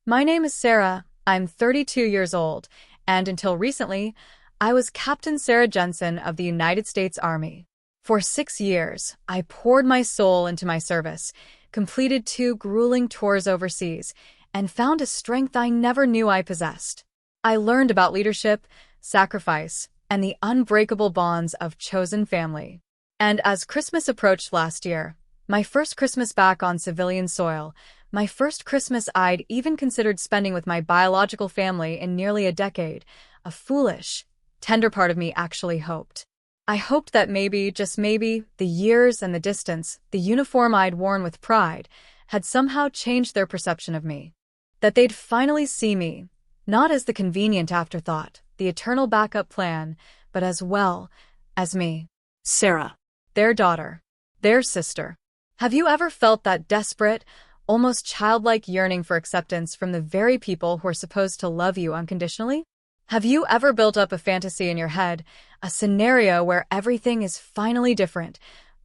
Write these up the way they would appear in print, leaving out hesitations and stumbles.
My name is Sarah. I'm 32 years old, and until recently, I was Captain Sarah Jensen of the United States Army. For 6 years, I poured my soul into my service, completed 2 grueling tours overseas, and found a strength I never knew I possessed. I learned about leadership, sacrifice, and the unbreakable bonds of chosen family. And as Christmas approached last year, my first Christmas back on civilian soil, my first Christmas I'd even considered spending with my biological family in nearly a decade, a foolish, tender part of me actually hoped. I hoped that maybe, just maybe, the years and the distance, the uniform I'd worn with pride, had somehow changed their perception of me. That they'd finally see me, not as the convenient afterthought, the eternal backup plan, but as well as me. Sarah. Their daughter. Their sister. Have you ever felt that desperate, almost childlike yearning for acceptance from the very people who are supposed to love you unconditionally? Have you ever built up a fantasy in your head, a scenario where everything is finally different,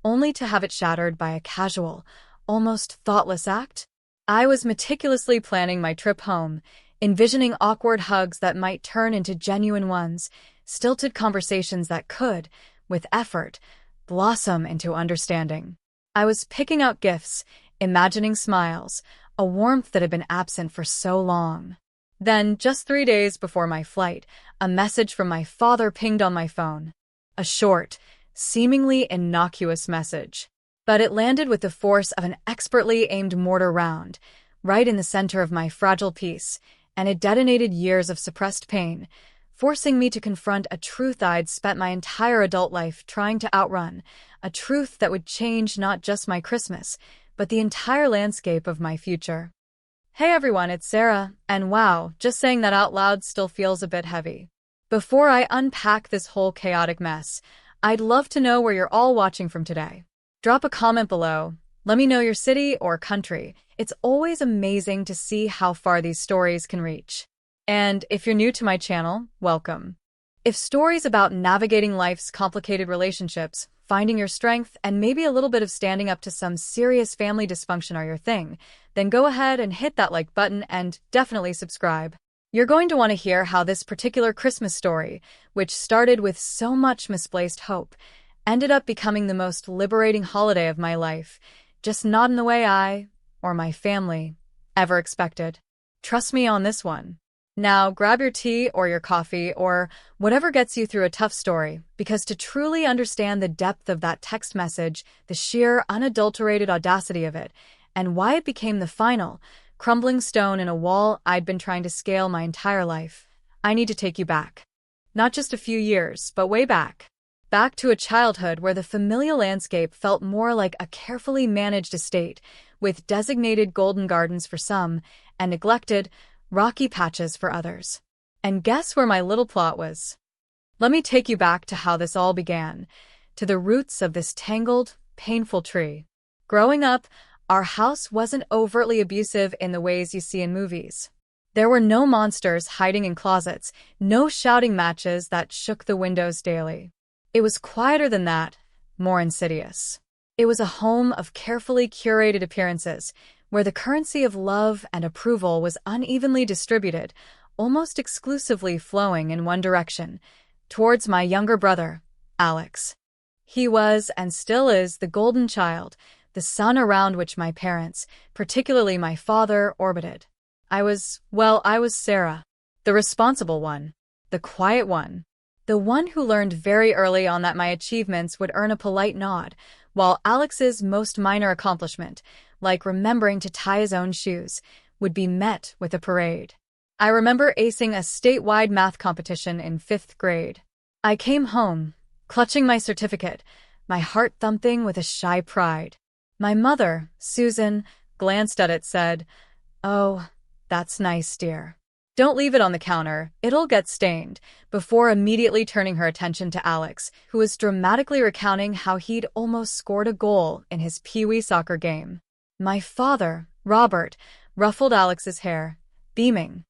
only to have it shattered by a casual, almost thoughtless act? I was meticulously planning my trip home, envisioning awkward hugs that might turn into genuine ones, stilted conversations that could, with effort, blossom into understanding. I was picking out gifts, imagining smiles, a warmth that had been absent for so long. Then, just 3 days before my flight, a message from my father pinged on my phone. A short, seemingly innocuous message. But it landed with the force of an expertly aimed mortar round, right in the center of my fragile peace, and it detonated years of suppressed pain, forcing me to confront a truth I'd spent my entire adult life trying to outrun, a truth that would change not just my Christmas, but the entire landscape of my future. Hey everyone, it's Sarah, and wow, just saying that out loud still feels a bit heavy. Before I unpack this whole chaotic mess, I'd love to know where you're all watching from today. Drop a comment below. Let me know your city or country. It's always amazing to see how far these stories can reach. And if you're new to my channel, welcome. If stories about navigating life's complicated relationships, finding your strength, and maybe a little bit of standing up to some serious family dysfunction are your thing, then go ahead and hit that like button and definitely subscribe. You're going to want to hear how this particular Christmas story, which started with so much misplaced hope, ended up becoming the most liberating holiday of my life, just not in the way I, or my family, ever expected. Trust me on this one. Now, grab your tea or your coffee or whatever gets you through a tough story, because to truly understand the depth of that text message, the sheer, unadulterated audacity of it, and why it became the final, crumbling stone in a wall I'd been trying to scale my entire life, I need to take you back. Not just a few years, but way back. Back to a childhood where the familial landscape felt more like a carefully managed estate, with designated golden gardens for some, and neglected, rocky patches for others. And guess where my little plot was? Let me take you back to how this all began, to the roots of this tangled, painful tree. Growing up, our house wasn't overtly abusive in the ways you see in movies. There were no monsters hiding in closets, no shouting matches that shook the windows daily. It was quieter than that, more insidious. It was a home of carefully curated appearances, where the currency of love and approval was unevenly distributed, almost exclusively flowing in one direction, towards my younger brother, Alex. He was, and still is, the golden child, the sun around which my parents, particularly my father, orbited. I was Sarah, the responsible one, the quiet one, the one who learned very early on that my achievements would earn a polite nod, while Alex's most minor accomplishment, like remembering to tie his own shoes, would be met with a parade. I remember acing a statewide math competition in 5th grade. I came home, clutching my certificate, my heart thumping with a shy pride. My mother, Susan, glanced at it, said, "Oh, that's nice, dear. Don't leave it on the counter, it'll get stained," before immediately turning her attention to Alex, who was dramatically recounting how he'd almost scored a goal in his Pee-wee soccer game. My father, Robert, ruffled Alex's hair, beaming.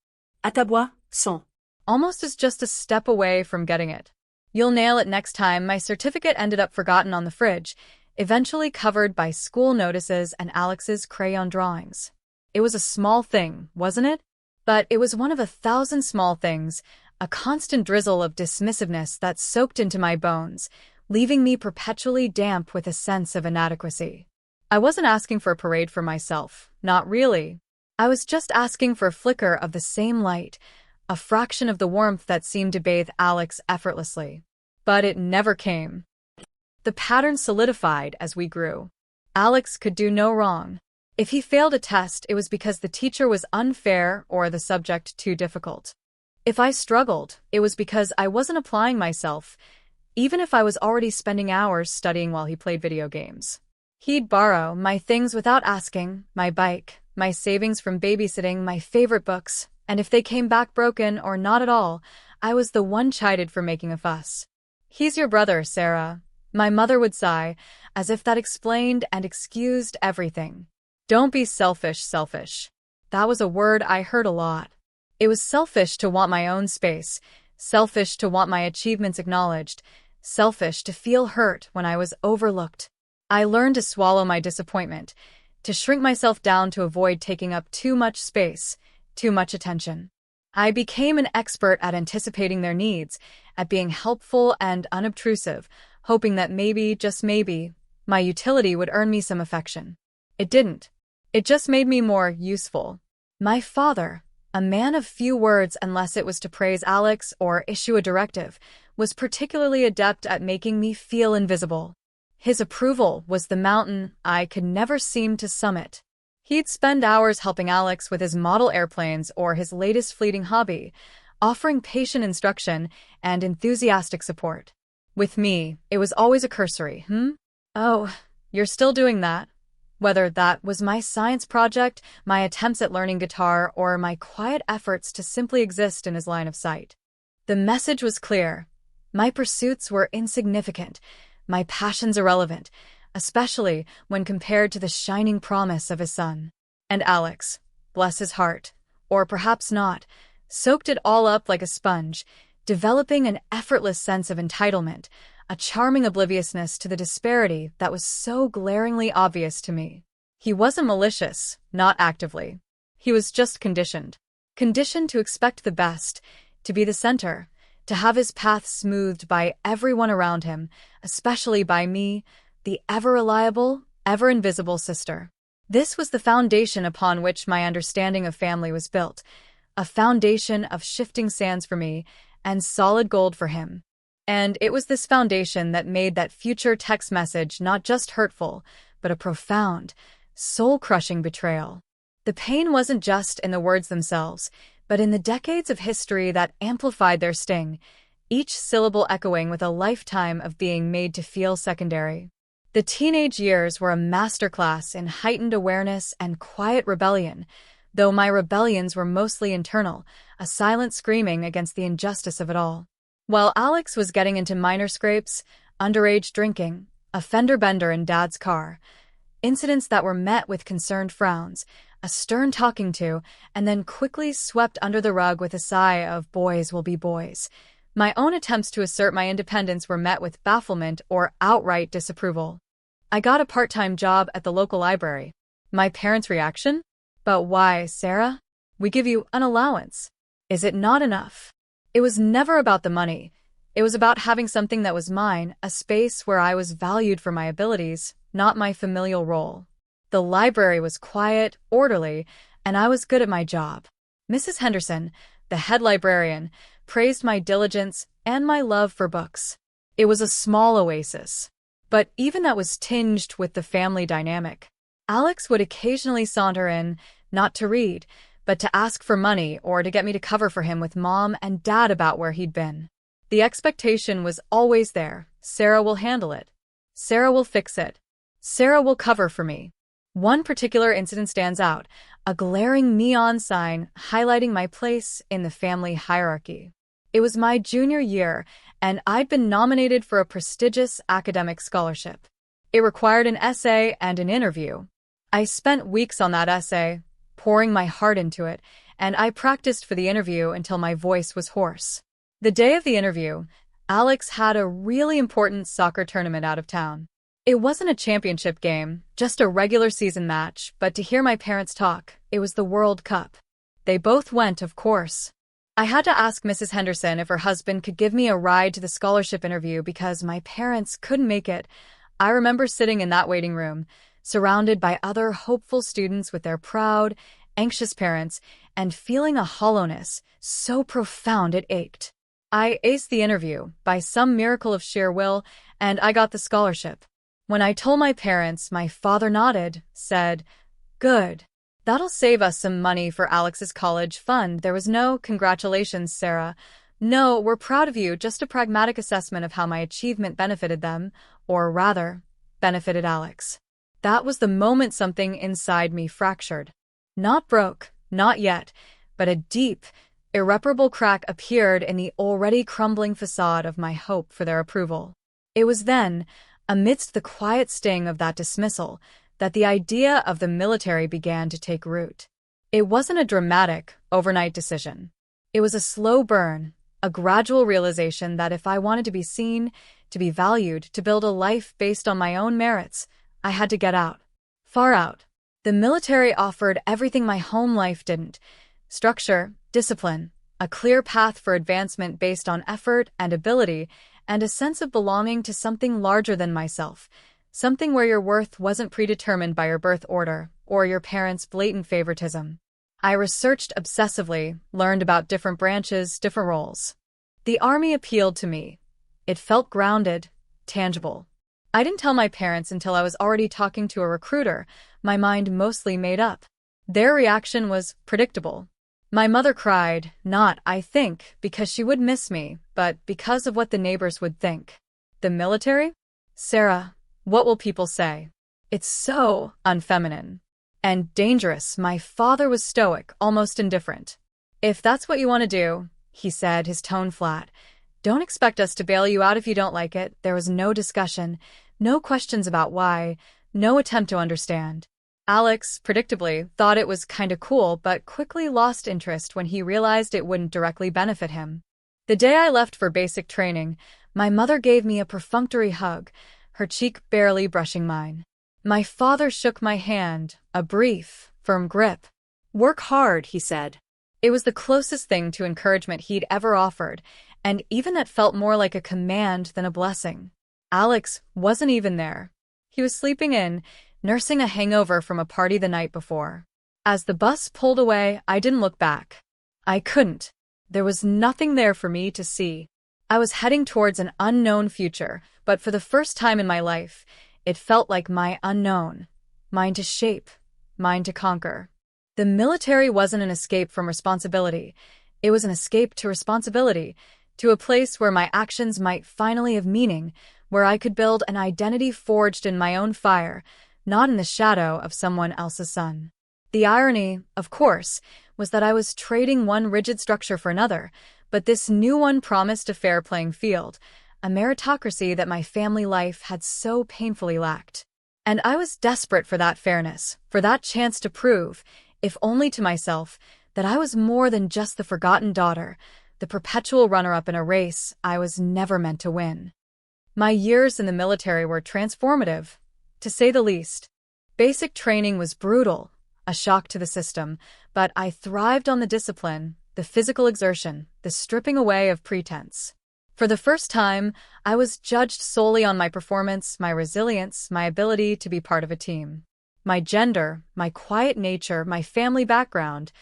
À ta boisson. Almost as just a step away from getting it. You'll nail it next time. My certificate ended up forgotten on the fridge, eventually covered by school notices and Alex's crayon drawings. It was a small thing, wasn't it? But it was one of 1,000 small things, a constant drizzle of dismissiveness that soaked into my bones, leaving me perpetually damp with a sense of inadequacy. I wasn't asking for a parade for myself, not really. I was just asking for a flicker of the same light, a fraction of the warmth that seemed to bathe Alex effortlessly. But it never came. The pattern solidified as we grew. Alex could do no wrong. If he failed a test, it was because the teacher was unfair or the subject too difficult. If I struggled, it was because I wasn't applying myself, even if I was already spending hours studying while he played video games. He'd borrow my things without asking, my bike, my savings from babysitting, my favorite books, and if they came back broken or not at all, I was the one chided for making a fuss. "He's your brother, Sarah," my mother would sigh, as if that explained and excused everything. Don't be selfish. That was a word I heard a lot. It was selfish to want my own space, selfish to want my achievements acknowledged, selfish to feel hurt when I was overlooked. I learned to swallow my disappointment, to shrink myself down to avoid taking up too much space, too much attention. I became an expert at anticipating their needs, at being helpful and unobtrusive, hoping that maybe, just maybe, my utility would earn me some affection. It didn't. It just made me more useful. My father, a man of few words unless it was to praise Alex or issue a directive, was particularly adept at making me feel invisible. His approval was the mountain I could never seem to summit. He'd spend hours helping Alex with his model airplanes or his latest fleeting hobby, offering patient instruction and enthusiastic support. With me, it was always a cursory, "Oh, you're still doing that?" Whether that was my science project, my attempts at learning guitar, or my quiet efforts to simply exist in his line of sight. The message was clear. My pursuits were insignificant, my passions irrelevant, especially when compared to the shining promise of his son. And Alex, bless his heart, or perhaps not, soaked it all up like a sponge, developing an effortless sense of entitlement, a charming obliviousness to the disparity that was so glaringly obvious to me. He wasn't malicious, not actively. He was just conditioned. Conditioned to expect the best, to be the center, to have his path smoothed by everyone around him, especially by me, the ever-reliable, ever-invisible sister. This was the foundation upon which my understanding of family was built, a foundation of shifting sands for me and solid gold for him. And it was this foundation that made that future text message not just hurtful, but a profound, soul-crushing betrayal. The pain wasn't just in the words themselves, but in the decades of history that amplified their sting, each syllable echoing with a lifetime of being made to feel secondary. The teenage years were a masterclass in heightened awareness and quiet rebellion, though my rebellions were mostly internal, a silent screaming against the injustice of it all. While Alex was getting into minor scrapes, underage drinking, a fender bender in Dad's car, incidents that were met with concerned frowns, a stern talking to, and then quickly swept under the rug with a sigh of boys will be boys, my own attempts to assert my independence were met with bafflement or outright disapproval. I got a part-time job at the local library. My parents' reaction? "But why, Sarah? We give you an allowance. Is it not enough?" It was never about the money. It was about having something that was mine, a space where I was valued for my abilities, not my familial role. The library was quiet, orderly, and I was good at my job. Mrs. Henderson, the head librarian, praised my diligence and my love for books. It was a small oasis. But even that was tinged with the family dynamic. Alex would occasionally saunter in, not to read, but to ask for money or to get me to cover for him with Mom and Dad about where he'd been. The expectation was always there. Sarah will handle it. Sarah will fix it. Sarah will cover for me. One particular incident stands out, a glaring neon sign highlighting my place in the family hierarchy. It was my junior year, and I'd been nominated for a prestigious academic scholarship. It required an essay and an interview. I spent weeks on that essay, pouring my heart into it, and I practiced for the interview until my voice was hoarse. The day of the interview, Alex had a really important soccer tournament out of town. It wasn't a championship game, just a regular season match, but to hear my parents talk, it was the World Cup. They both went, of course. I had to ask Mrs. Henderson if her husband could give me a ride to the scholarship interview because my parents couldn't make it. I remember sitting in that waiting room, surrounded by other hopeful students with their proud, anxious parents, and feeling a hollowness so profound it ached. I aced the interview by some miracle of sheer will, and I got the scholarship. When I told my parents, my father nodded, said, "Good. That'll save us some money for Alex's college fund." There was no "Congratulations, Sarah." No, "We're proud of you," just a pragmatic assessment of how my achievement benefited them, or rather, benefited Alex. That was the moment something inside me fractured. Not broke, not yet, but a deep, irreparable crack appeared in the already crumbling facade of my hope for their approval. It was then, amidst the quiet sting of that dismissal, that the idea of the military began to take root. It wasn't a dramatic, overnight decision. It was a slow burn, a gradual realization that if I wanted to be seen, to be valued, to build a life based on my own merits, I had to get out. Far out. The military offered everything my home life didn't: structure, discipline, a clear path for advancement based on effort and ability, and a sense of belonging to something larger than myself, something where your worth wasn't predetermined by your birth order or your parents' blatant favoritism. I researched obsessively, learned about different branches, different roles. The Army appealed to me. It felt grounded, tangible. I didn't tell my parents until I was already talking to a recruiter, my mind mostly made up. Their reaction was predictable. My mother cried, not, I think, because she would miss me, but because of what the neighbors would think. The military? Sarah, what will people say? It's so unfeminine. And dangerous. My father was stoic, almost indifferent. If that's what you want to do, he said, his tone flat, don't expect us to bail you out if you don't like it. There was no discussion, no questions about why, no attempt to understand. Alex, predictably, thought it was kinda cool, but quickly lost interest when he realized it wouldn't directly benefit him. The day I left for basic training, my mother gave me a perfunctory hug, her cheek barely brushing mine. My father shook my hand, a brief, firm grip. "Work hard," he said. It was the closest thing to encouragement he'd ever offered, and even that felt more like a command than a blessing. Alex wasn't even there. He was sleeping in, nursing a hangover from a party the night before. As the bus pulled away, I didn't look back. I couldn't. There was nothing there for me to see. I was heading towards an unknown future, but for the first time in my life, it felt like my unknown. Mine to shape, mine to conquer. The military wasn't an escape from responsibility. It was an escape to responsibility, to a place where my actions might finally have meaning, where I could build an identity forged in my own fire, not in the shadow of someone else's sun. The irony, of course, was that I was trading one rigid structure for another, but this new one promised a fair playing field, a meritocracy that my family life had so painfully lacked. And I was desperate for that fairness, for that chance to prove, if only to myself, that I was more than just the forgotten daughter, the perpetual runner-up in a race I was never meant to win. My years in the military were transformative, to say the least. Basic training was brutal, a shock to the system, but I thrived on the discipline, the physical exertion, the stripping away of pretense. For the first time, I was judged solely on my performance, my resilience, my ability to be part of a team. My gender, my quiet nature, my family background,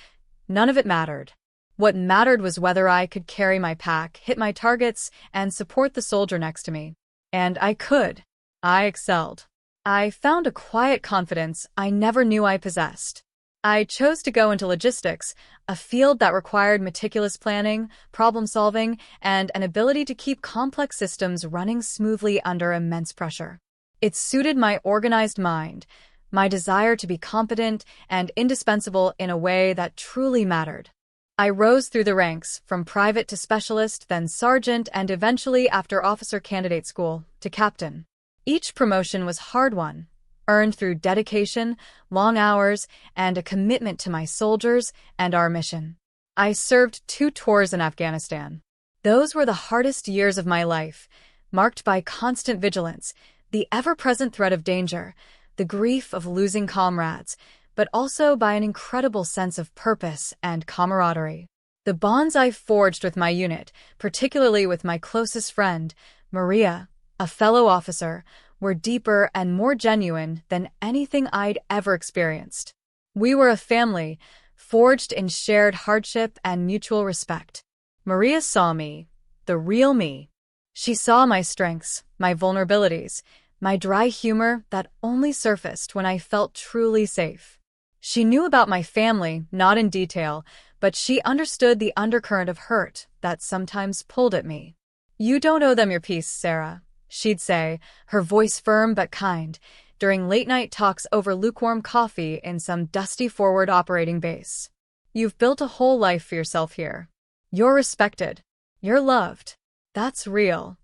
none of it mattered. What mattered was whether I could carry my pack, hit my targets, and support the soldier next to me. And I could. I excelled. I found a quiet confidence I never knew I possessed. I chose to go into logistics, a field that required meticulous planning, problem-solving, and an ability to keep complex systems running smoothly under immense pressure. It suited my organized mind, my desire to be competent and indispensable in a way that truly mattered. I rose through the ranks, from private to specialist, then sergeant, and eventually, after officer candidate school, to captain. Each promotion was hard-won, earned through dedication, long hours, and a commitment to my soldiers and our mission. I served 2 tours in Afghanistan. Those were the hardest years of my life, marked by constant vigilance, the ever-present threat of danger, the grief of losing comrades, but also by an incredible sense of purpose and camaraderie. The bonds I forged with my unit, particularly with my closest friend, Maria, a fellow officer, were deeper and more genuine than anything I'd ever experienced. We were a family, forged in shared hardship and mutual respect. Maria saw me, the real me. She saw my strengths, my vulnerabilities, my dry humor that only surfaced when I felt truly safe. She knew about my family, not in detail, but she understood the undercurrent of hurt that sometimes pulled at me. "You don't owe them your peace, Sarah," she'd say, her voice firm but kind, during late-night talks over lukewarm coffee in some dusty forward operating base. "You've built a whole life for yourself here. You're respected. You're loved. That's real."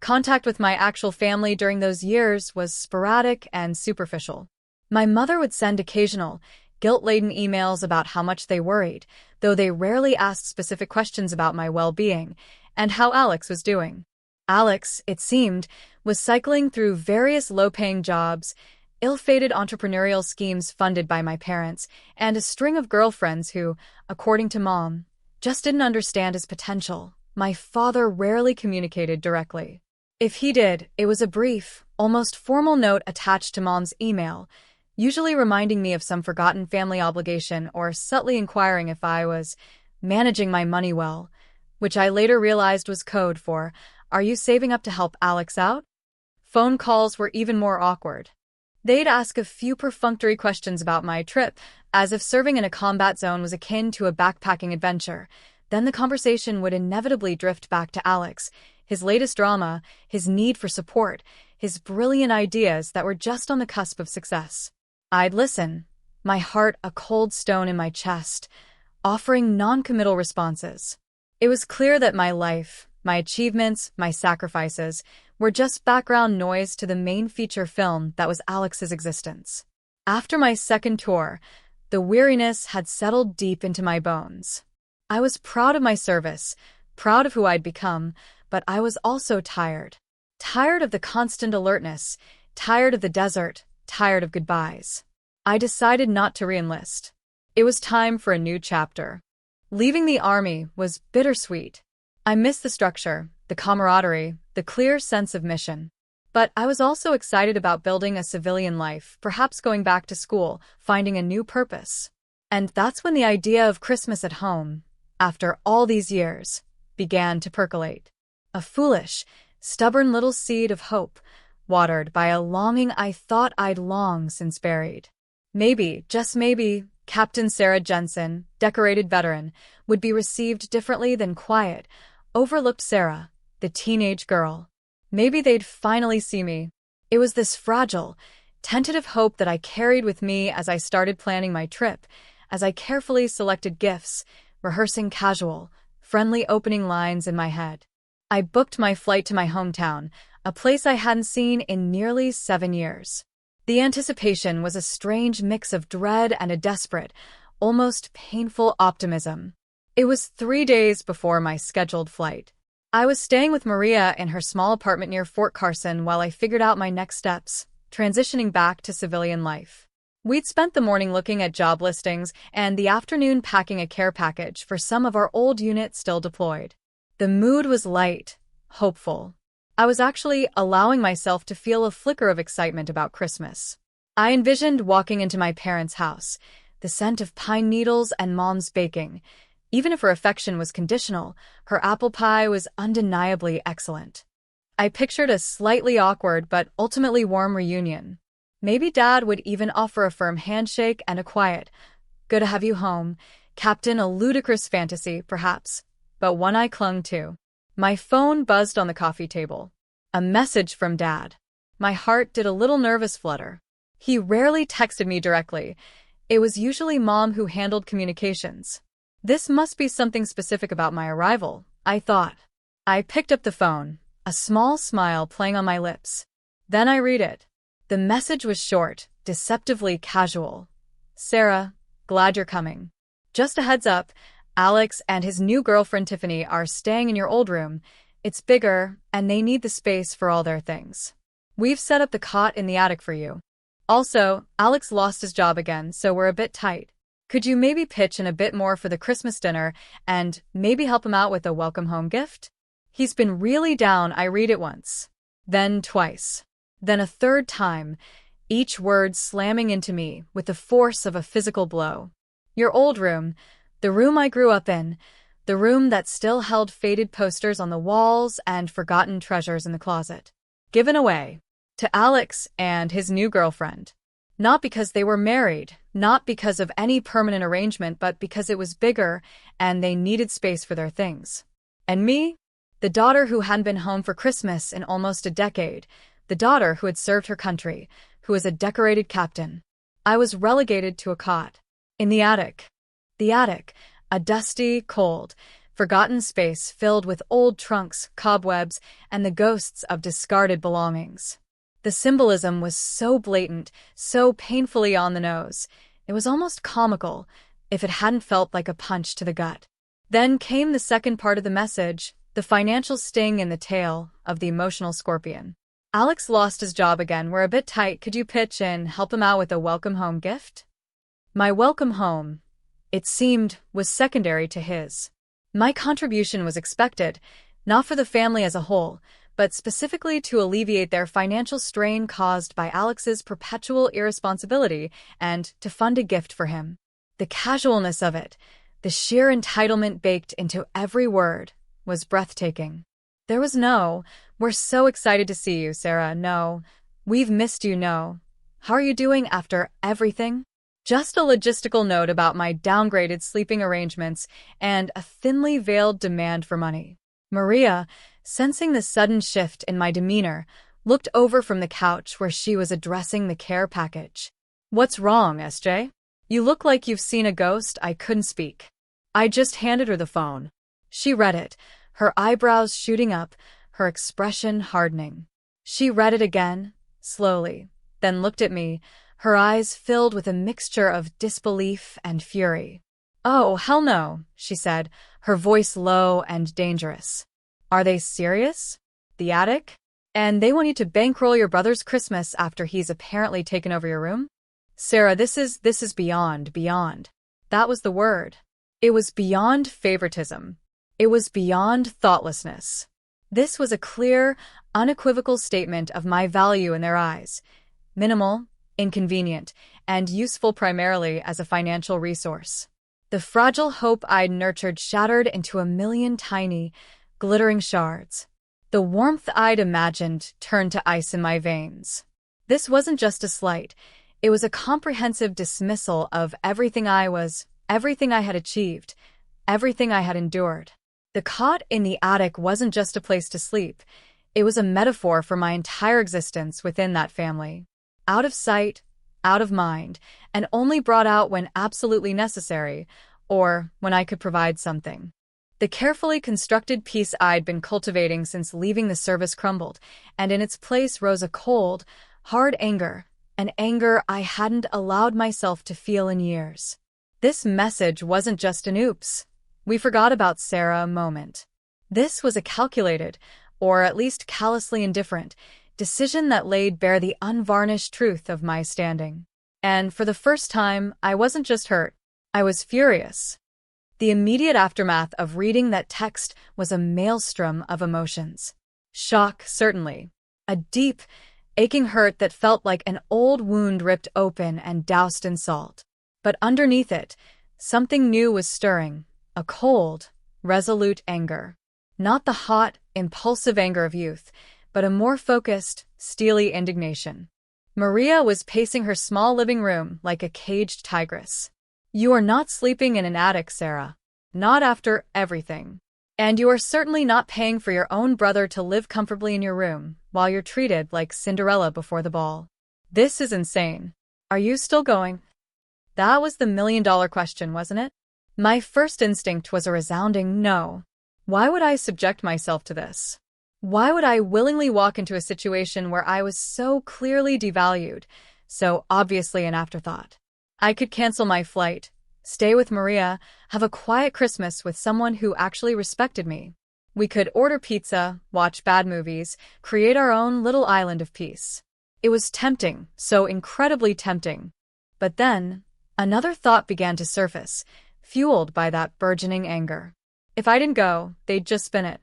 Contact with my actual family during those years was sporadic and superficial. My mother would send occasional, guilt-laden emails about how much they worried, though they rarely asked specific questions about my well-being and how Alex was doing. Alex, it seemed, was cycling through various low-paying jobs, ill-fated entrepreneurial schemes funded by my parents, and a string of girlfriends who, according to Mom, just didn't understand his potential. My father rarely communicated directly. If he did, it was a brief, almost formal note attached to Mom's email, usually reminding me of some forgotten family obligation or subtly inquiring if I was managing my money well, which I later realized was code for, "Are you saving up to help Alex out?" Phone calls were even more awkward. They'd ask a few perfunctory questions about my trip, as if serving in a combat zone was akin to a backpacking adventure. Then the conversation would inevitably drift back to Alex, his latest drama, his need for support, his brilliant ideas that were just on the cusp of success. I'd listen, my heart a cold stone in my chest, offering non-committal responses. It was clear that my life, my achievements, my sacrifices, were just background noise to the main feature film that was Alex's existence. After my second tour, the weariness had settled deep into my bones. I was proud of my service, proud of who I'd become, but I was also tired. Tired of the constant alertness, tired of the desert, tired of goodbyes. I decided not to re-enlist. It was time for a new chapter. Leaving the army was bittersweet. I missed the structure, the camaraderie, the clear sense of mission. But I was also excited about building a civilian life, perhaps going back to school, finding a new purpose. And that's when the idea of Christmas at home, after all these years, began to percolate. A foolish, stubborn little seed of hope, watered by a longing I thought I'd long since buried. Maybe, just maybe, Captain Sarah Jensen, decorated veteran, would be received differently than quiet, overlooked Sarah, the teenage girl. Maybe they'd finally see me. It was this fragile, tentative hope that I carried with me as I started planning my trip, as I carefully selected gifts, rehearsing casual, friendly opening lines in my head. I booked my flight to my hometown, a place I hadn't seen in nearly 7 years. The anticipation was a strange mix of dread and a desperate, almost painful optimism. It was 3 days before my scheduled flight. I was staying with Maria in her small apartment near Fort Carson while I figured out my next steps, transitioning back to civilian life. We'd spent the morning looking at job listings and the afternoon packing a care package for some of our old units still deployed. The mood was light, hopeful. I was actually allowing myself to feel a flicker of excitement about Christmas. I envisioned walking into my parents' house, the scent of pine needles and Mom's baking. Even if her affection was conditional, her apple pie was undeniably excellent. I pictured a slightly awkward but ultimately warm reunion. Maybe Dad would even offer a firm handshake and a quiet, "Good to have you home," Captain, a ludicrous fantasy, perhaps, but one I clung to. My phone buzzed on the coffee table. A message from Dad. My heart did a little nervous flutter. He rarely texted me directly. It was usually Mom who handled communications. This must be something specific about my arrival, I thought. I picked up the phone, a small smile playing on my lips. Then I read it. The message was short, deceptively casual. "Sarah, glad you're coming. Just a heads up, Alex and his new girlfriend Tiffany are staying in your old room. It's bigger, and they need the space for all their things. We've set up the cot in the attic for you. Also, Alex lost his job again, so we're a bit tight. Could you maybe pitch in a bit more for the Christmas dinner and maybe help him out with a welcome home gift? He's been really down. I read it once, then twice, then a third time, each word slamming into me with the force of a physical blow. Your old room, the room I grew up in, the room that still held faded posters on the walls and forgotten treasures in the closet. Given away to Alex and his new girlfriend. Not because they were married, not because of any permanent arrangement, but because it was bigger and they needed space for their things. And me? The daughter who hadn't been home for Christmas in almost a decade, the daughter who had served her country, who was a decorated captain. I was relegated to a cot. In the attic. The attic, a dusty, cold, forgotten space filled with old trunks, cobwebs, and the ghosts of discarded belongings. The symbolism was so blatant, so painfully on the nose. It was almost comical, if it hadn't felt like a punch to the gut. Then came the second part of the message, the financial sting in the tail of the emotional scorpion. Alex lost his job again. We're a bit tight. Could you pitch in, help him out with a welcome home gift? My welcome home, it seemed, was secondary to his. My contribution was expected, not for the family as a whole, but specifically to alleviate their financial strain caused by Alex's perpetual irresponsibility and to fund a gift for him. The casualness of it, the sheer entitlement baked into every word, was breathtaking. There was no, "We're so excited to see you, Sarah," no, "We've missed you," no, "How are you doing after everything?" Just a logistical note about my downgraded sleeping arrangements and a thinly veiled demand for money. Maria, sensing the sudden shift in my demeanor, looked over from the couch where she was addressing the care package. "What's wrong, SJ? You look like you've seen a ghost." I couldn't speak. I just handed her the phone. She read it, her eyebrows shooting up, her expression hardening. She read it again, slowly, then looked at me, her eyes filled with a mixture of disbelief and fury. "Oh, hell no," she said, her voice low and dangerous. "Are they serious? The attic? And they want you to bankroll your brother's Christmas after he's apparently taken over your room? Sarah, this is beyond. That was the word. It was beyond favoritism. It was beyond thoughtlessness. This was a clear, unequivocal statement of my value in their eyes. Minimal, inconvenient, and useful primarily as a financial resource. The fragile hope I'd nurtured shattered into a million tiny, glittering shards. The warmth I'd imagined turned to ice in my veins. This wasn't just a slight. It was a comprehensive dismissal of everything I was, everything I had achieved, everything I had endured. The cot in the attic wasn't just a place to sleep. It was a metaphor for my entire existence within that family. Out of sight, out of mind, and only brought out when absolutely necessary, or when I could provide something. The carefully constructed peace I'd been cultivating since leaving the service crumbled, and in its place rose a cold, hard anger, an anger I hadn't allowed myself to feel in years. This message wasn't just an oops, we forgot about Sarah moment. This was a calculated, or at least callously indifferent, decision that laid bare the unvarnished truth of my standing. And for the first time, I wasn't just hurt, I was furious. The immediate aftermath of reading that text was a maelstrom of emotions. Shock, certainly. A deep, aching hurt that felt like an old wound ripped open and doused in salt. But underneath it, something new was stirring, a cold, resolute anger. Not the hot, impulsive anger of youth, but a more focused, steely indignation. Maria was pacing her small living room like a caged tigress. "You are not sleeping in an attic, Sarah. Not after everything. And you are certainly not paying for your own brother to live comfortably in your room while you're treated like Cinderella before the ball. This is insane. Are you still going?" That was the million-dollar question, wasn't it? My first instinct was a resounding no. Why would I subject myself to this? Why would I willingly walk into a situation where I was so clearly devalued, so obviously an afterthought? I could cancel my flight, stay with Maria, have a quiet Christmas with someone who actually respected me. We could order pizza, watch bad movies, create our own little island of peace. It was tempting, so incredibly tempting. But then, another thought began to surface, fueled by that burgeoning anger. If I didn't go, they'd just spin it.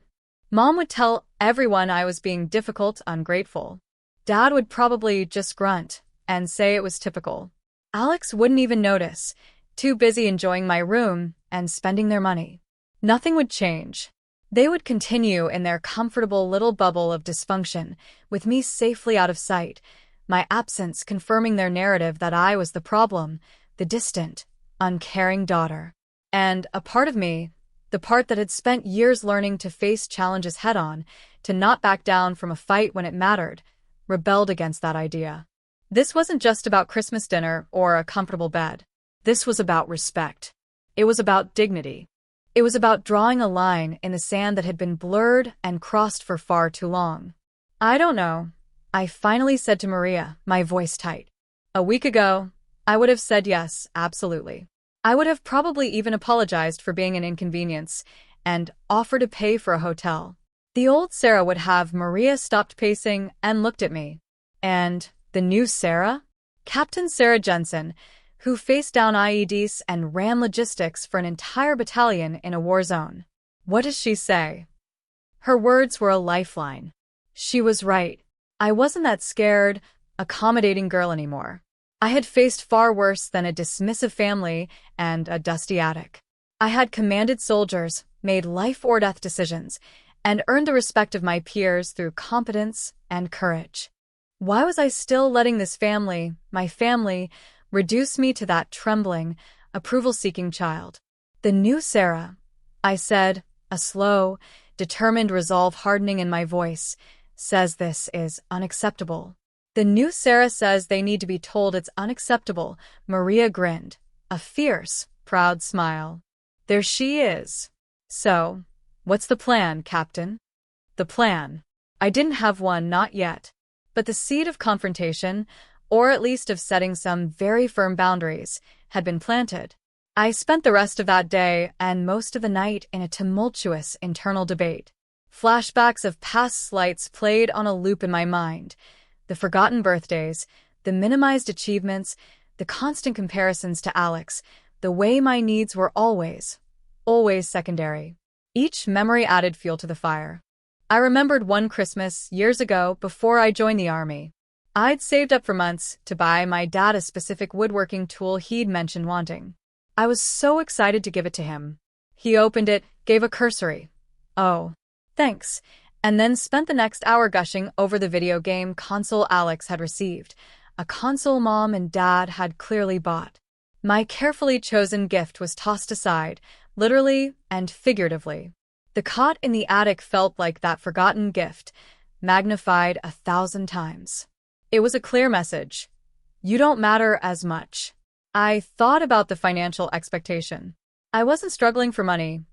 Mom would tell everyone I was being difficult, ungrateful. Dad would probably just grunt and say it was typical. Alex wouldn't even notice, too busy enjoying my room and spending their money. Nothing would change. They would continue in their comfortable little bubble of dysfunction, with me safely out of sight, my absence confirming their narrative that I was the problem, the distant, uncaring daughter. And a part of me, the part that had spent years learning to face challenges head-on, to not back down from a fight when it mattered, rebelled against that idea. This wasn't just about Christmas dinner or a comfortable bed. This was about respect. It was about dignity. It was about drawing a line in the sand that had been blurred and crossed for far too long. I don't know, I finally said to Maria, my voice tight. A week ago, I would have said yes, absolutely. I would have probably even apologized for being an inconvenience and offered to pay for a hotel. The old Sarah would have Maria stopped pacing and looked at me. And the new Sarah? Captain Sarah Jensen, who faced down IEDs and ran logistics for an entire battalion in a war zone. What does she say? Her words were a lifeline. She was right. I wasn't that scared, accommodating girl anymore. I had faced far worse than a dismissive family and a dusty attic. I had commanded soldiers, made life-or-death decisions, and earned the respect of my peers through competence and courage. Why was I still letting this family, my family, reduce me to that trembling, approval-seeking child? The new Sarah, I said, a slow, determined resolve hardening in my voice, says this is unacceptable. The new Sarah says they need to be told it's unacceptable. Maria grinned, a fierce, proud smile. There she is. So, what's the plan, Captain? The plan. I didn't have one, not yet. But the seed of confrontation, or at least of setting some very firm boundaries, had been planted. I spent the rest of that day and most of the night in a tumultuous internal debate. Flashbacks of past slights played on a loop in my mind. The forgotten birthdays, the minimized achievements, the constant comparisons to Alex, the way my needs were always secondary. Each memory added fuel to the fire. I remembered one Christmas years ago before I joined the army. I'd saved up for months to buy my dad a specific woodworking tool he'd mentioned wanting. I was so excited to give it to him. He opened it, gave a cursory, "Oh, thanks," and then spent the next hour gushing over the video game console Alex had received, a console Mom and Dad had clearly bought. My carefully chosen gift was tossed aside, literally and figuratively. The cot in the attic felt like that forgotten gift, magnified 1,000 times. It was a clear message. You don't matter as much. I thought about the financial expectation. I wasn't struggling for money.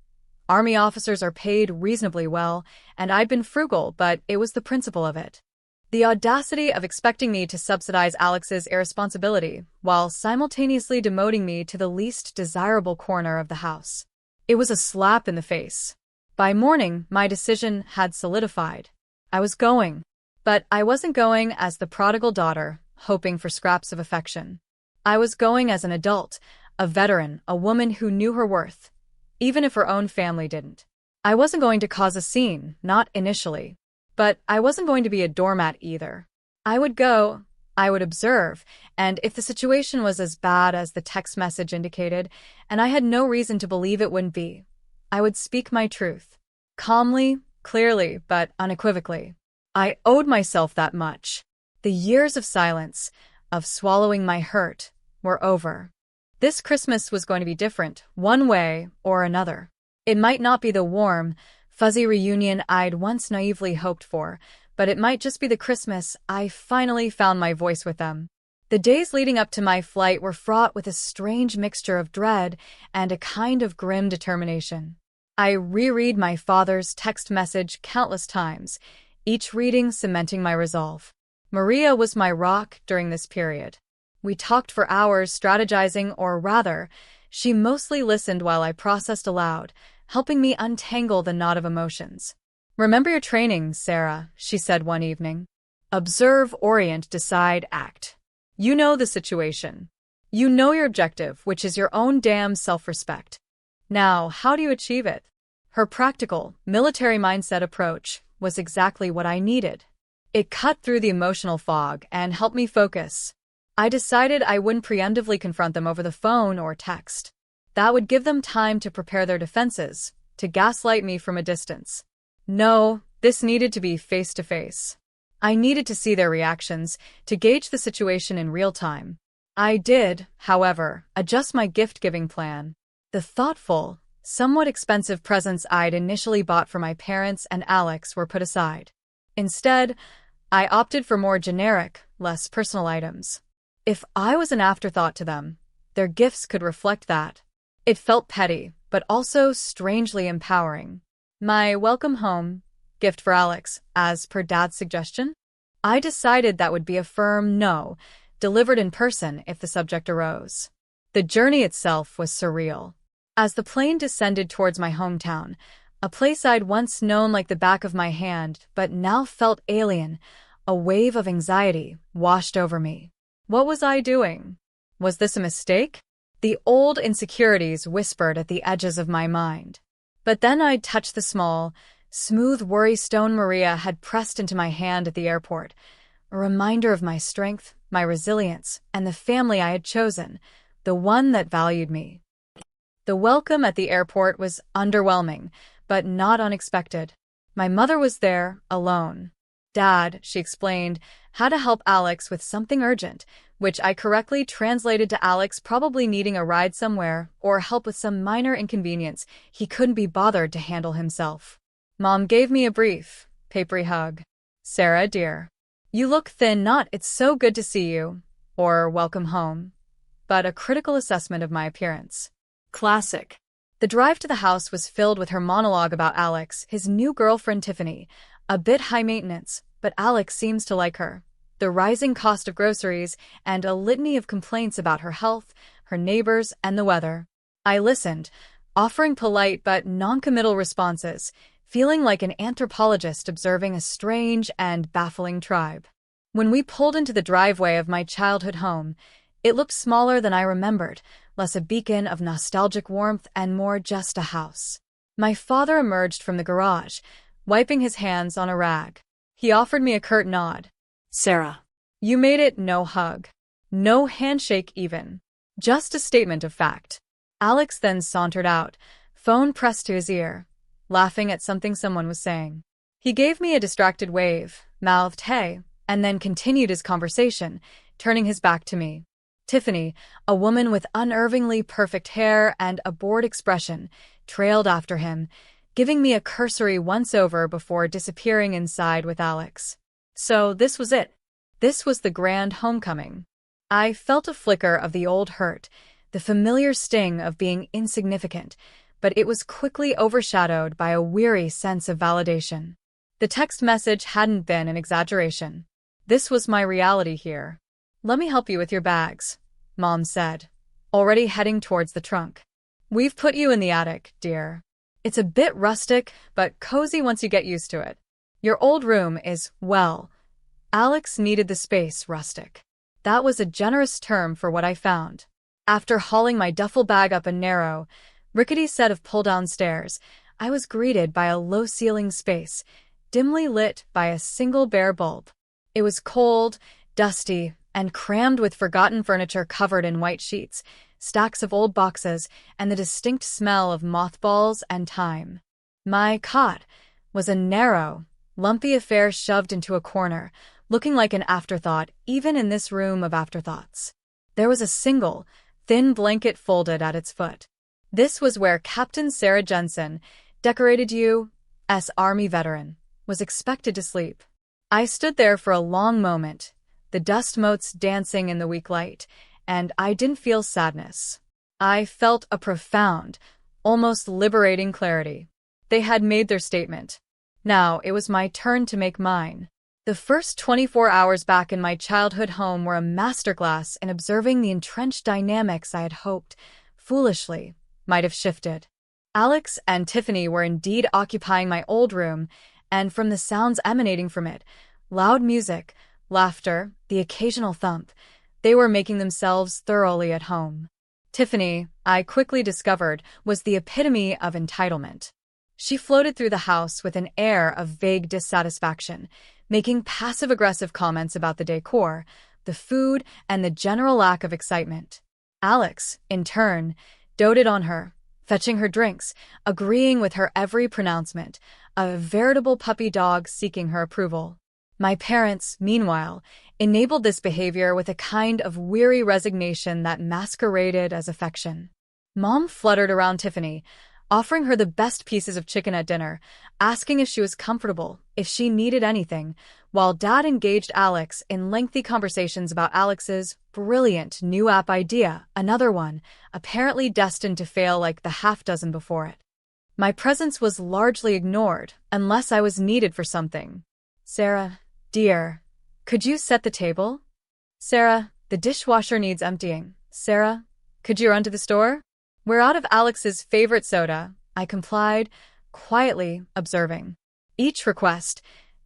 Army officers are paid reasonably well, and I'd been frugal, but it was the principle of it. The audacity of expecting me to subsidize Alex's irresponsibility, while simultaneously demoting me to the least desirable corner of the house. It was a slap in the face. By morning, my decision had solidified. I was going. But I wasn't going as the prodigal daughter, hoping for scraps of affection. I was going as an adult, a veteran, a woman who knew her worth, even if her own family didn't. I wasn't going to cause a scene, not initially. But I wasn't going to be a doormat either. I would go, I would observe, and if the situation was as bad as the text message indicated, and I had no reason to believe it wouldn't be, I would speak my truth. Calmly, clearly, but unequivocally. I owed myself that much. The years of silence, of swallowing my hurt, were over. This Christmas was going to be different, one way or another. It might not be the warm, fuzzy reunion I'd once naively hoped for, but it might just be the Christmas I finally found my voice with them. The days leading up to my flight were fraught with a strange mixture of dread and a kind of grim determination. I reread my father's text message countless times, each reading cementing my resolve. Maria was my rock during this period. We talked for hours strategizing, or rather, she mostly listened while I processed aloud, helping me untangle the knot of emotions. "Remember your training, Sarah," she said one evening. Observe, orient, decide, act. You know the situation. You know your objective, which is your own damn self-respect. Now, how do you achieve it? Her practical, military mindset approach was exactly what I needed. It cut through the emotional fog and helped me focus. I decided I wouldn't preemptively confront them over the phone or text. That would give them time to prepare their defenses, to gaslight me from a distance. No, this needed to be face-to-face. I needed to see their reactions, to gauge the situation in real time. I did, however, adjust my gift-giving plan. The thoughtful, somewhat expensive presents I'd initially bought for my parents and Alex were put aside. Instead, I opted for more generic, less personal items. If I was an afterthought to them, their gifts could reflect that. It felt petty, but also strangely empowering. My welcome home gift for Alex, as per Dad's suggestion? I decided that would be a firm no, delivered in person if the subject arose. The journey itself was surreal. As the plane descended towards my hometown, a place I'd once known like the back of my hand but now felt alien, a wave of anxiety washed over me. What was I doing? Was this a mistake? The old insecurities whispered at the edges of my mind. But then I'd touch the small, smooth worry stone Maria had pressed into my hand at the airport, a reminder of my strength, my resilience, and the family I had chosen, the one that valued me. The welcome at the airport was underwhelming, but not unexpected. My mother was there, alone. Dad, she explained, had to help Alex with something urgent, which I correctly translated to Alex probably needing a ride somewhere or help with some minor inconvenience he couldn't be bothered to handle himself. Mom gave me a brief, papery hug. Sarah, dear. You look thin, not "it's so good to see you," or "welcome home," but a critical assessment of my appearance. Classic. The drive to the house was filled with her monologue about Alex, his new girlfriend Tiffany, a bit high maintenance, but Alex seems to like her, the rising cost of groceries, and a litany of complaints about her health, her neighbors, and the weather. I listened, offering polite but non-committal responses, feeling like an anthropologist observing a strange and baffling tribe. When we pulled into the driveway of my childhood home, it looked smaller than I remembered, less a beacon of nostalgic warmth and more just a house. My father emerged from the garage, wiping his hands on a rag. He offered me a curt nod. Sarah. You made it. No hug. No handshake even. Just a statement of fact. Alex then sauntered out, phone pressed to his ear, laughing at something someone was saying. He gave me a distracted wave, mouthed "hey," and then continued his conversation, turning his back to me. Tiffany, a woman with unnervingly perfect hair and a bored expression, trailed after him, giving me a cursory once-over before disappearing inside with Alex. So this was it. This was the grand homecoming. I felt a flicker of the old hurt, the familiar sting of being insignificant, but it was quickly overshadowed by a weary sense of validation. The text message hadn't been an exaggeration. This was my reality here. Let me help you with your bags, Mom said, already heading towards the trunk. We've put you in the attic, dear. It's a bit rustic, but cozy once you get used to it. Your old room is, well, Alex needed the space rustic. That was a generous term for what I found. After hauling my duffel bag up a narrow, rickety set of pull-down stairs, I was greeted by a low-ceiling space, dimly lit by a single bare bulb. It was cold, dusty, and crammed with forgotten furniture covered in white sheets, stacks of old boxes, and the distinct smell of mothballs and thyme. My cot was a narrow, lumpy affair shoved into a corner, looking like an afterthought even in this room of afterthoughts. There was a single, thin blanket folded at its foot. This was where Captain Sarah Jensen, decorated U.S. Army veteran, was expected to sleep. I stood there for a long moment, the dust motes dancing in the weak light, and I didn't feel sadness. I felt a profound, almost liberating clarity. They had made their statement. Now it was my turn to make mine. The first 24 hours back in my childhood home were a masterclass in observing the entrenched dynamics I had hoped, foolishly, might have shifted. Alex and Tiffany were indeed occupying my old room, and from the sounds emanating from it, loud music, laughter, the occasional thump. They were making themselves thoroughly at home. Tiffany, I quickly discovered, was the epitome of entitlement. She floated through the house with an air of vague dissatisfaction, making passive-aggressive comments about the decor, the food, and the general lack of excitement. Alex, in turn, doted on her, fetching her drinks, agreeing with her every pronouncement, a veritable puppy dog seeking her approval. My parents, meanwhile, enabled this behavior with a kind of weary resignation that masqueraded as affection. Mom fluttered around Tiffany, offering her the best pieces of chicken at dinner, asking if she was comfortable, if she needed anything, while Dad engaged Alex in lengthy conversations about Alex's brilliant new app idea, another one, apparently destined to fail like the half-dozen before it. My presence was largely ignored, unless I was needed for something. Sarah, dear, could you set the table? Sarah, the dishwasher needs emptying. Sarah, could you run to the store? We're out of Alex's favorite soda, I complied, quietly observing. Each request,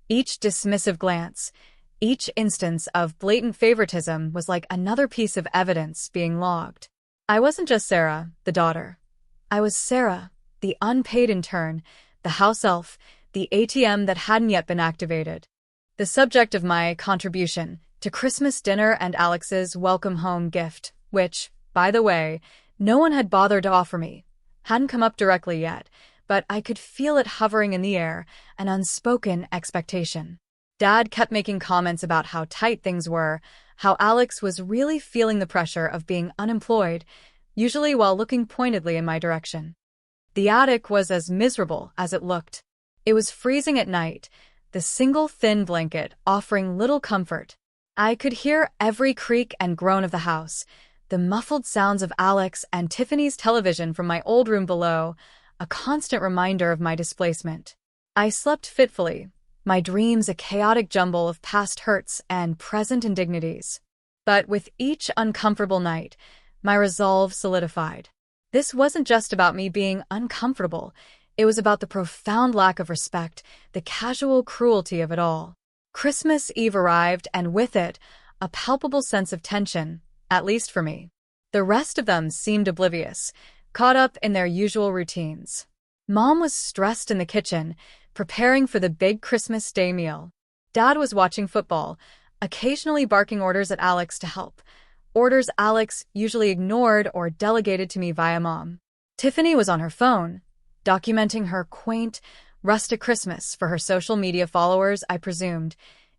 each dismissive glance, each instance of blatant favoritism was like another piece of evidence being logged. I wasn't just Sarah, the daughter. I was Sarah, the unpaid intern, the house elf, the ATM that hadn't yet been activated. The subject of my contribution to Christmas dinner and Alex's welcome home gift, which, by the way, no one had bothered to offer me, hadn't come up directly yet, but I could feel it hovering in the air, an unspoken expectation. Dad kept making comments about how tight things were, how Alex was really feeling the pressure of being unemployed, usually while looking pointedly in my direction. The attic was as miserable as it looked. It was freezing at night, the single thin blanket offering little comfort. I could hear every creak and groan of the house, the muffled sounds of Alex and Tiffany's television from my old room below, a constant reminder of my displacement. I slept fitfully, my dreams a chaotic jumble of past hurts and present indignities. But with each uncomfortable night, my resolve solidified. This wasn't just about me being uncomfortable, it was about the profound lack of respect, the casual cruelty of it all. Christmas Eve arrived, and with it, a palpable sense of tension, at least for me. The rest of them seemed oblivious, caught up in their usual routines. Mom was stressed in the kitchen, preparing for the big Christmas Day meal. Dad was watching football, occasionally barking orders at Alex to help, orders Alex usually ignored or delegated to me via Mom. Tiffany was on her phone, documenting her quaint, rustic Christmas for her social media followers, I presumed,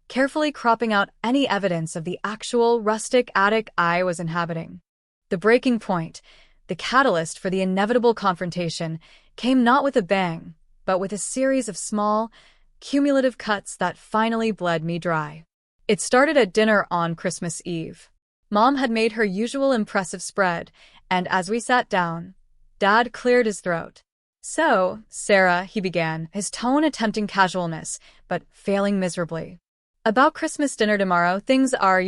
carefully cropping out any evidence of the actual rustic attic I was inhabiting. The breaking point, the catalyst for the inevitable confrontation, came not with a bang, but with a series of small, cumulative cuts that finally bled me dry. It started at dinner on Christmas Eve. Mom had made her usual impressive spread, and as we sat down, Dad cleared his throat. "So, Sarah," he began, his tone attempting casualness, but failing miserably. "About Christmas dinner tomorrow, things are,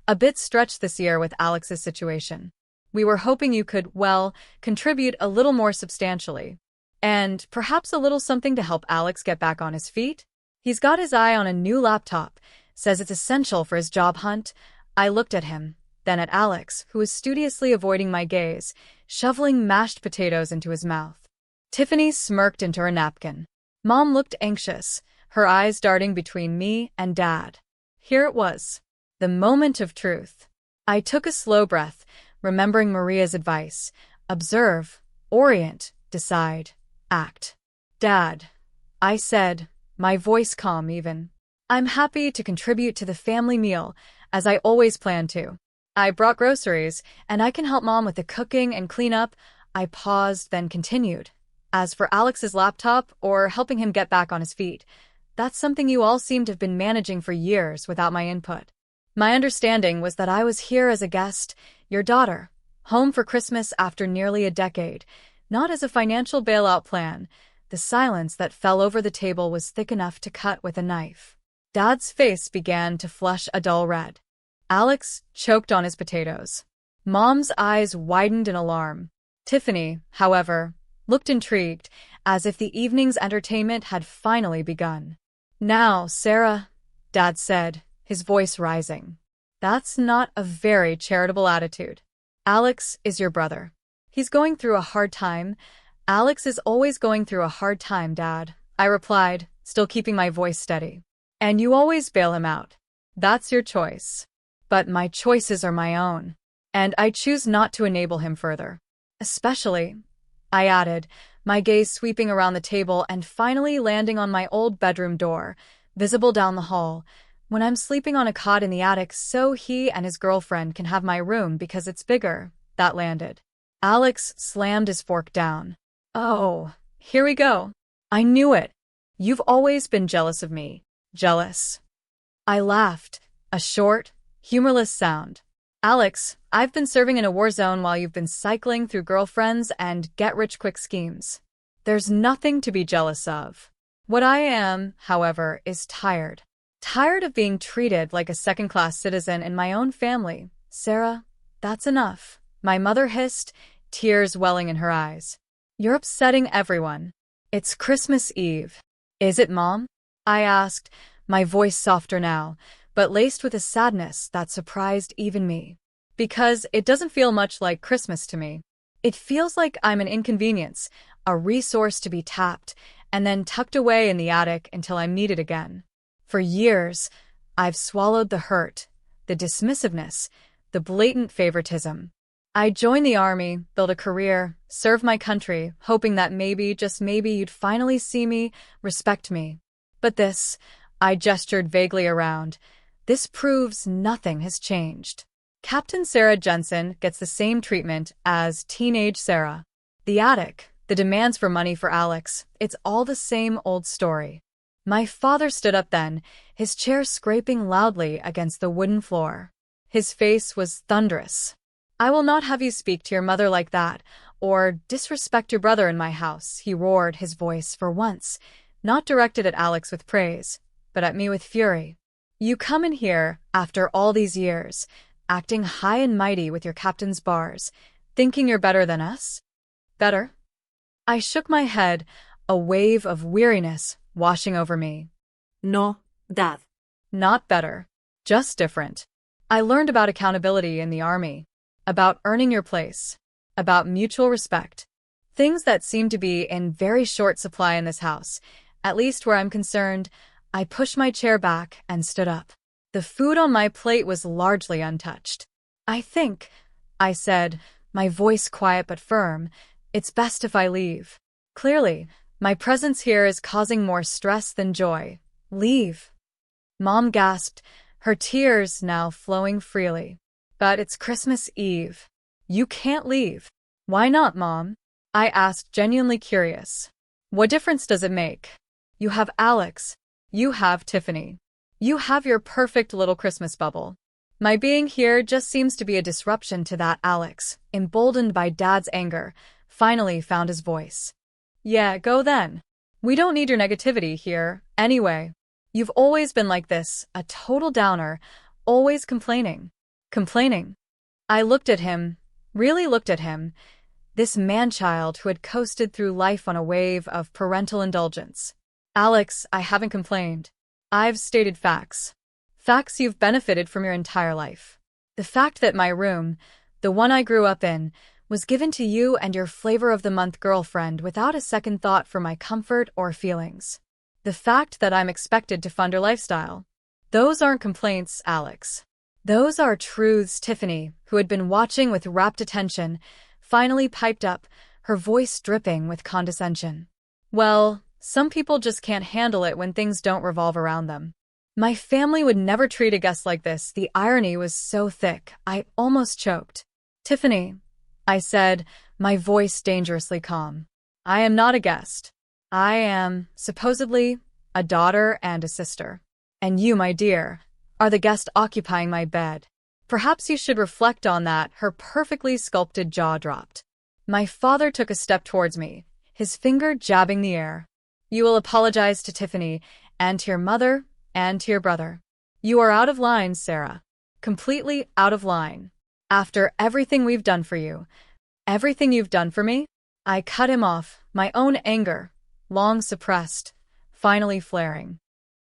a bit stretched this year with Alex's situation. We were hoping you could, contribute a little more substantially. And perhaps a little something to help Alex get back on his feet? He's got his eye on a new laptop, says it's essential for his job hunt." I looked at him, then at Alex, who was studiously avoiding my gaze, shoveling mashed potatoes into his mouth. Tiffany smirked into her napkin. Mom looked anxious, her eyes darting between me and Dad. Here it was, the moment of truth. I took a slow breath, remembering Maria's advice: observe, orient, decide, act. "Dad," I said, my voice calm even, "I'm happy to contribute to the family meal, as I always plan to. I brought groceries, and I can help Mom with the cooking and cleanup." I paused, then continued. "As for Alex's laptop, or helping him get back on his feet, that's something you all seem to have been managing for years without my input. My understanding was that I was here as a guest, your daughter, home for Christmas after nearly a decade, not as a financial bailout plan." The silence that fell over the table was thick enough to cut with a knife. Dad's face began to flush a dull red. Alex choked on his potatoes. Mom's eyes widened in alarm. Tiffany, however, looked intrigued, as if the evening's entertainment had finally begun. "Now, Sarah," Dad said, his voice rising. That's not a very charitable attitude. Alex is your brother. He's going through a hard time. Alex is always going through a hard time, Dad, I replied, still keeping my voice steady. And you always bail him out. That's your choice. But my choices are my own. And I choose not to enable him further. Especially, I added, my gaze sweeping around the table and finally landing on my old bedroom door, visible down the hall, when I'm sleeping on a cot in the attic so he and his girlfriend can have my room because it's bigger. That landed. Alex slammed his fork down. Oh, here we go. I knew it. You've always been jealous of me. Jealous. I laughed, a short, humorless sound. Alex, I've been serving in a war zone while you've been cycling through girlfriends and get-rich-quick schemes. There's nothing to be jealous of. What I am, however, is tired. Tired of being treated like a second-class citizen in my own family. Sarah, that's enough. My mother hissed, tears welling in her eyes. You're upsetting everyone. It's Christmas Eve. Is it, Mom? I asked, my voice softer now, but laced with a sadness that surprised even me. Because it doesn't feel much like Christmas to me. It feels like I'm an inconvenience, a resource to be tapped, and then tucked away in the attic until I'm needed again. For years, I've swallowed the hurt, the dismissiveness, the blatant favoritism. I joined the army, built a career, served my country, hoping that maybe, just maybe, you'd finally see me, respect me. But this, I gestured vaguely around, this proves nothing has changed. Captain Sarah Jensen gets the same treatment as teenage Sarah. The attic, the demands for money for Alex, it's all the same old story. My father stood up then, his chair scraping loudly against the wooden floor. His face was thunderous. I will not have you speak to your mother like that, or disrespect your brother in my house, he roared, his voice, for once, not directed at Alex with praise, but at me with fury. You come in here, after all these years, acting high and mighty with your captain's bars, thinking you're better than us? Better? I shook my head, a wave of weariness washing over me. No, Dad. Not better. Just different. I learned about accountability in the army, about earning your place, about mutual respect. Things that seem to be in very short supply in this house, at least where I'm concerned. I pushed my chair back and stood up. The food on my plate was largely untouched. I think, I said, my voice quiet but firm, it's best if I leave. Clearly, my presence here is causing more stress than joy. Leave. Mom gasped, her tears now flowing freely. But it's Christmas Eve. You can't leave. Why not, Mom? I asked, genuinely curious. What difference does it make? You have Alex. You have Tiffany. You have your perfect little Christmas bubble. My being here just seems to be a disruption to that. Alex, emboldened by Dad's anger, finally found his voice. Yeah, go then. We don't need your negativity here, anyway. You've always been like this, a total downer, always complaining. Complaining? I looked at him, really looked at him, this man-child who had coasted through life on a wave of parental indulgence. Alex, I haven't complained. I've stated facts. Facts you've benefited from your entire life. The fact that my room, the one I grew up in, was given to you and your flavor-of-the-month girlfriend without a second thought for my comfort or feelings. The fact that I'm expected to fund your lifestyle. Those aren't complaints, Alex. Those are truths. Tiffany, who had been watching with rapt attention, finally piped up, her voice dripping with condescension. Well, some people just can't handle it when things don't revolve around them. My family would never treat a guest like this. The irony was so thick, I almost choked. Tiffany, I said, my voice dangerously calm. I am not a guest. I am, supposedly, a daughter and a sister. And you, my dear, are the guest occupying my bed. Perhaps you should reflect on that. Her perfectly sculpted jaw dropped. My father took a step towards me, his finger jabbing the air. You will apologize to Tiffany, and to your mother, and to your brother. You are out of line, Sarah. Completely out of line. After everything we've done for you, everything you've done for me, I cut him off, my own anger, long suppressed, finally flaring.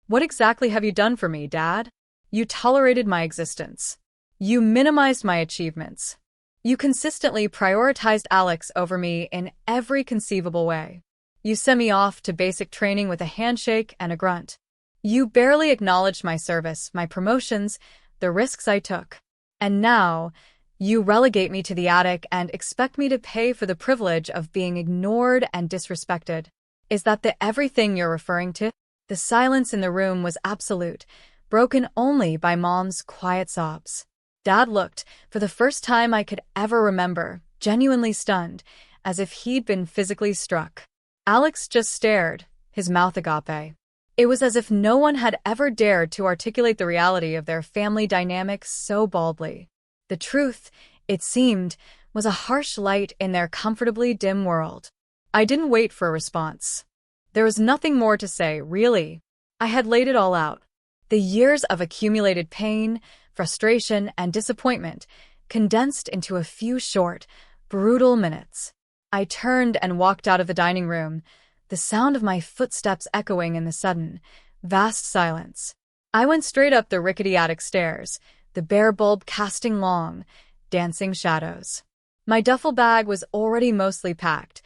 What exactly have you done for me, Dad? You tolerated my existence. You minimized my achievements. You consistently prioritized Alex over me in every conceivable way. You sent me off to basic training with a handshake and a grunt. You barely acknowledged my service, my promotions, the risks I took. And now, you relegate me to the attic and expect me to pay for the privilege of being ignored and disrespected. Is that the everything you're referring to? The silence in the room was absolute, broken only by Mom's quiet sobs. Dad looked, for the first time I could ever remember, genuinely stunned, as if he'd been physically struck. Alex just stared, his mouth agape. It was as if no one had ever dared to articulate the reality of their family dynamics so baldly. The truth, it seemed, was a harsh light in their comfortably dim world. I didn't wait for a response. There was nothing more to say, really. I had laid it all out. The years of accumulated pain, frustration, and disappointment condensed into a few short, brutal minutes. I turned and walked out of the dining room, the sound of my footsteps echoing in the sudden, vast silence. I went straight up the rickety attic stairs, the bare bulb casting long, dancing shadows. My duffel bag was already mostly packed.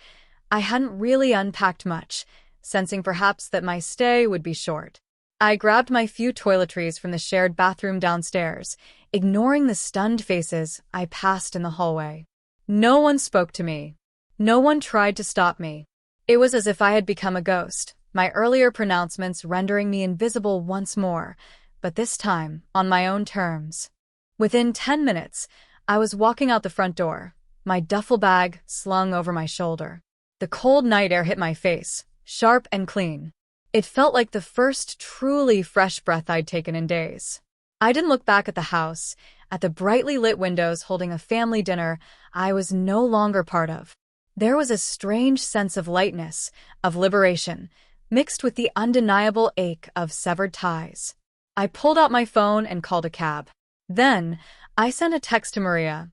I hadn't really unpacked much, sensing perhaps that my stay would be short. I grabbed my few toiletries from the shared bathroom downstairs, ignoring the stunned faces I passed in the hallway. No one spoke to me. No one tried to stop me. It was as if I had become a ghost, my earlier pronouncements rendering me invisible once more, but this time on my own terms. Within 10 minutes, I was walking out the front door, my duffel bag slung over my shoulder. The cold night air hit my face, sharp and clean. It felt like the first truly fresh breath I'd taken in days. I didn't look back at the house, at the brightly lit windows holding a family dinner I was no longer part of. There was a strange sense of lightness, of liberation, mixed with the undeniable ache of severed ties. I pulled out my phone and called a cab. Then, I sent a text to Maria.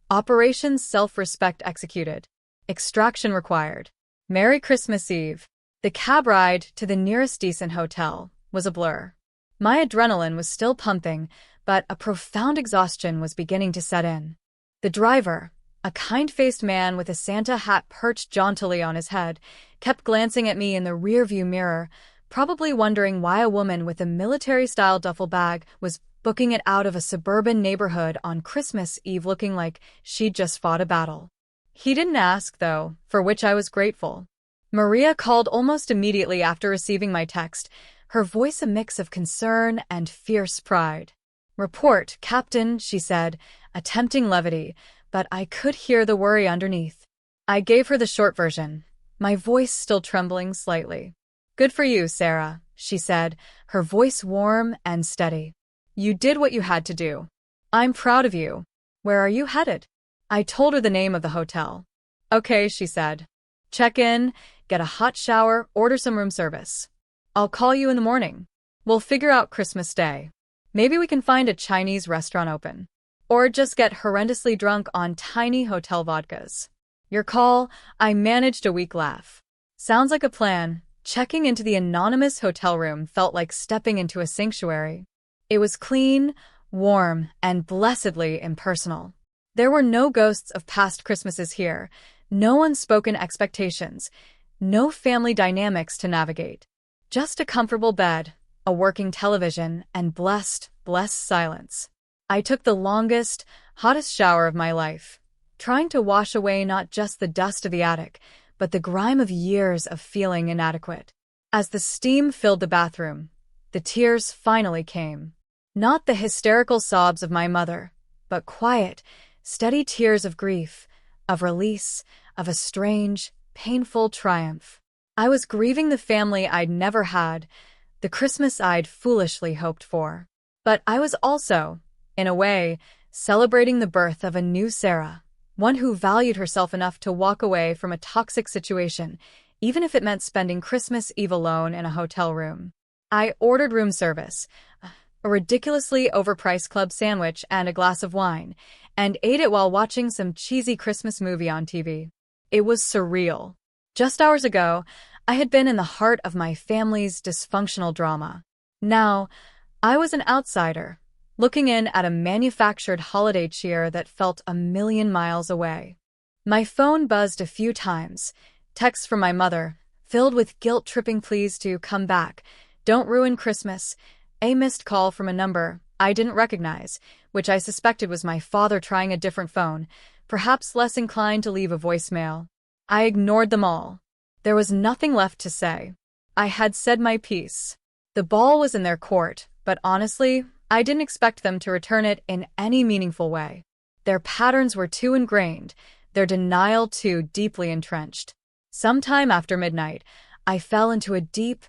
Operation Self-Respect executed. Extraction required. Merry Christmas Eve. The cab ride to the nearest decent hotel was a blur. My adrenaline was still pumping, but a profound exhaustion was beginning to set in. The driver, a kind-faced man with a Santa hat perched jauntily on his head, kept glancing at me in the rearview mirror, probably wondering why a woman with a military-style duffel bag was booking it out of a suburban neighborhood on Christmas Eve looking like she'd just fought a battle. He didn't ask, though, for which I was grateful. Maria called almost immediately after receiving my text, her voice a mix of concern and fierce pride. "Report, Captain," she said, attempting levity, but I could hear the worry underneath. I gave her the short version, my voice still trembling slightly. "Good for you, Sarah," she said, her voice warm and steady. "You did what you had to do. I'm proud of you. Where are you headed?" I told her the name of the hotel. "Okay," she said. "Check in, get a hot shower, order some room service. I'll call you in the morning. We'll figure out Christmas Day. Maybe we can find a Chinese restaurant open. Or just get horrendously drunk on tiny hotel vodkas. Your call, I managed a weak laugh. Sounds like a plan." Checking into the anonymous hotel room felt like stepping into a sanctuary. It was clean, warm, and blessedly impersonal. There were no ghosts of past Christmases here, no unspoken expectations, no family dynamics to navigate. Just a comfortable bed, a working television, and blessed silence. I took the longest, hottest shower of my life, trying to wash away not just the dust of the attic, but the grime of years of feeling inadequate. As the steam filled the bathroom, the tears finally came. Not the hysterical sobs of my mother, but quiet, steady tears of grief, of release, of a strange, painful triumph. I was grieving the family I'd never had, the Christmas I'd foolishly hoped for. But I was also, in a way, celebrating the birth of a new Sarah, one who valued herself enough to walk away from a toxic situation, even if it meant spending Christmas Eve alone in a hotel room. I ordered room service, a ridiculously overpriced club sandwich and a glass of wine, and ate it while watching some cheesy Christmas movie on TV. It was surreal. Just hours ago, I had been in the heart of my family's dysfunctional drama. Now, I was an outsider, looking in at a manufactured holiday cheer that felt a million miles away. My phone buzzed a few times. Texts from my mother, filled with guilt-tripping pleas to come back. Don't ruin Christmas. A missed call from a number I didn't recognize, which I suspected was my father trying a different phone, perhaps less inclined to leave a voicemail. I ignored them all. There was nothing left to say. I had said my piece. The ball was in their court, but honestly, I didn't expect them to return it in any meaningful way. Their patterns were too ingrained, their denial too deeply entrenched. Sometime after midnight, I fell into a deep,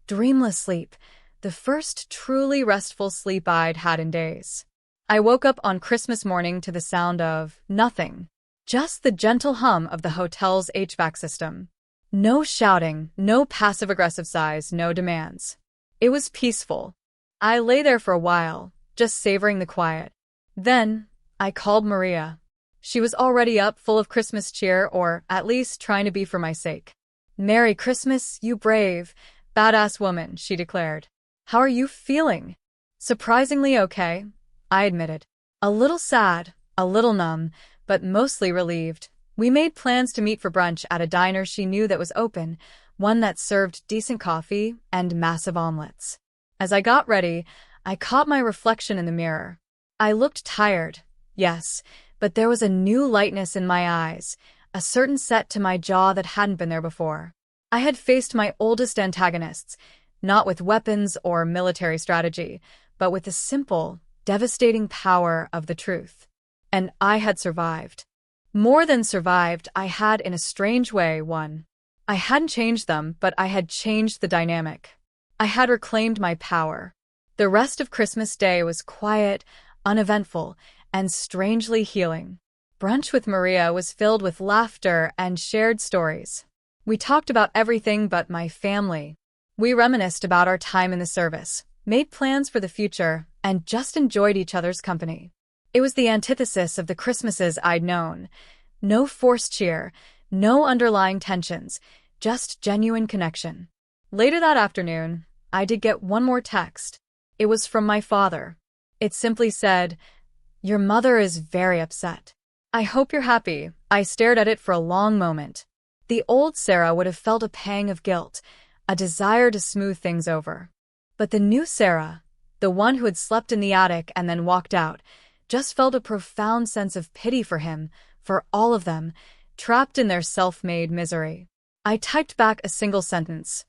dreamless sleep, the first truly restful sleep I'd had in days. I woke up on Christmas morning to the sound of nothing, just the gentle hum of the hotel's HVAC system. No shouting, no passive-aggressive sighs, no demands. It was peaceful. I lay there for a while, just savoring the quiet. Then, I called Maria. She was already up, full of Christmas cheer, or at least trying to be for my sake. "Merry Christmas, you brave, badass woman," she declared. "How are you feeling?" "Surprisingly okay," I admitted. A little sad, a little numb, but mostly relieved. We made plans to meet for brunch at a diner she knew that was open, one that served decent coffee and massive omelets. As I got ready, I caught my reflection in the mirror. I looked tired, yes, but there was a new lightness in my eyes, a certain set to my jaw that hadn't been there before. I had faced my oldest antagonists, not with weapons or military strategy, but with the simple, devastating power of the truth. And I had survived. More than survived, I had, in a strange way, won. I hadn't changed them, but I had changed the dynamic. I had reclaimed my power. The rest of Christmas Day was quiet, uneventful, and strangely healing. Brunch with Maria was filled with laughter and shared stories. We talked about everything but my family. We reminisced about our time in the service, made plans for the future, and just enjoyed each other's company. It was the antithesis of the Christmases I'd known. No forced cheer, no underlying tensions, just genuine connection. Later that afternoon, I did get one more text. It was from my father. It simply said, "Your mother is very upset. I hope you're happy." I stared at it for a long moment. The old Sarah would have felt a pang of guilt, a desire to smooth things over. But the new Sarah, the one who had slept in the attic and then walked out, just felt a profound sense of pity for him, for all of them, trapped in their self-made misery. I typed back a single sentence.